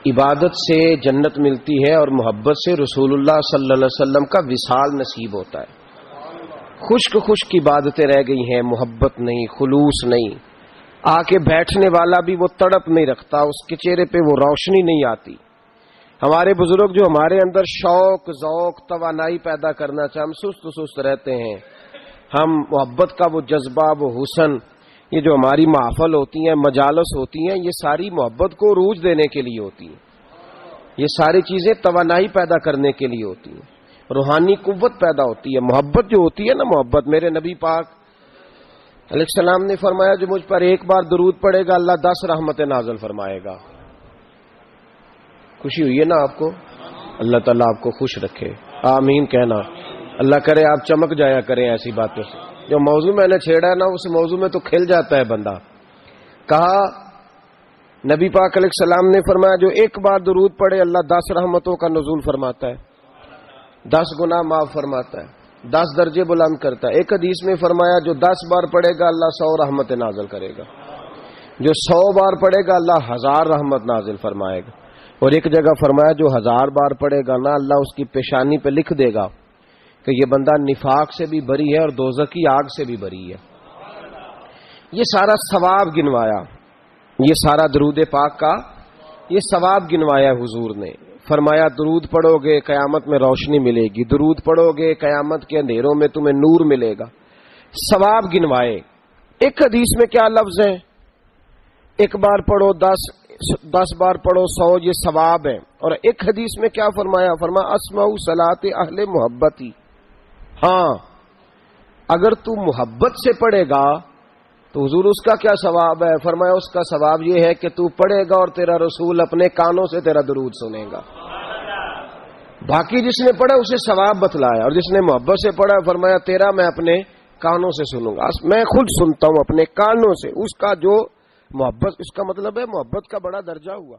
عبادت سے جنت ملتی ہے اور محبت سے رسول اللہ صلی اللہ علیہ وسلم کا وصال نصیب ہوتا ہے۔ خشک خشک عبادتیں رہ گئی ہیں، محبت نہیں، خلوص نہیں، آ کے بیٹھنے والا بھی وہ تڑپ نہیں رکھتا، اس کے چہرے پہ وہ روشنی نہیں آتی۔ ہمارے بزرگ جو ہمارے اندر شوق ذوق توانائی پیدا کرنا چاہے، ہم سست رہتے ہیں، ہم محبت کا وہ جذبہ وہ حسن، یہ جو ہماری محفل ہوتی ہیں مجالس ہوتی ہیں، یہ ساری محبت کو عروج دینے کے لیے ہوتی ہیں، یہ ساری چیزیں توانائی پیدا کرنے کے لیے ہوتی ہیں، روحانی قوت پیدا ہوتی ہے۔ محبت جو ہوتی ہے نا، محبت، میرے نبی پاک علیہ السلام نے فرمایا جو مجھ پر ایک بار درود پڑے گا اللہ 10 رحمتیں نازل فرمائے گا۔ خوشی ہوئی ہے نا آپ کو؟ اللہ تعالیٰ آپ کو خوش رکھے، آمین کہنا۔ اللہ کرے آپ چمک جایا کریں ایسی باتوں سے۔ جو موضوع میں نے چھیڑا ہے نا، اس موضوع میں تو کھل جاتا ہے بندہ۔ کہا نبی پاک علیہ السلام نے فرمایا جو ایک بار درود پڑھے اللہ 10 رحمتوں کا نزول فرماتا ہے، 10 گناہ معاف فرماتا ہے، 10 درجے بلند کرتا ہے۔ ایک حدیث میں فرمایا جو 10 بار پڑھے گا اللہ 100 رحمتیں نازل کرے گا، جو 100 بار پڑھے گا اللہ 1000 رحمت نازل فرمائے گا، اور ایک جگہ فرمایا جو 1000 بار پڑھے گا نا اللہ اس کی پیشانی پہ لکھ دے گا کہ یہ بندہ نفاق سے بھی بری ہے اور دوزخ کی آگ سے بھی بری ہے۔ یہ سارا ثواب گنوایا، یہ سارا درود پاک کا یہ ثواب گنوایا حضور نے۔ فرمایا درود پڑھو گے قیامت میں روشنی ملے گی، درود پڑھو گے قیامت کے اندھیروں میں تمہیں نور ملے گا، ثواب گنوائے۔ ایک حدیث میں کیا لفظ ہے؟ ایک بار پڑھو 10 بار پڑھو 100، یہ ثواب ہے۔ اور ایک حدیث میں کیا فرمایا؟ فرمایا اسمع صلاۃ اہل محبتی، ہاں اگر تو محبت سے پڑھے گا تو حضور اس کا کیا ثواب ہے؟ فرمایا اس کا ثواب یہ ہے کہ تو پڑھے گا اور تیرا رسول اپنے کانوں سے تیرا درود سنے گا۔ باقی جس نے پڑھا اسے ثواب بتلایا، اور جس نے محبت سے پڑھا فرمایا تیرا میں اپنے کانوں سے سنوں گا، میں خود سنتا ہوں اپنے کانوں سے۔ اس کا جو محبت، اس کا مطلب ہے محبت کا بڑا درجہ ہوا۔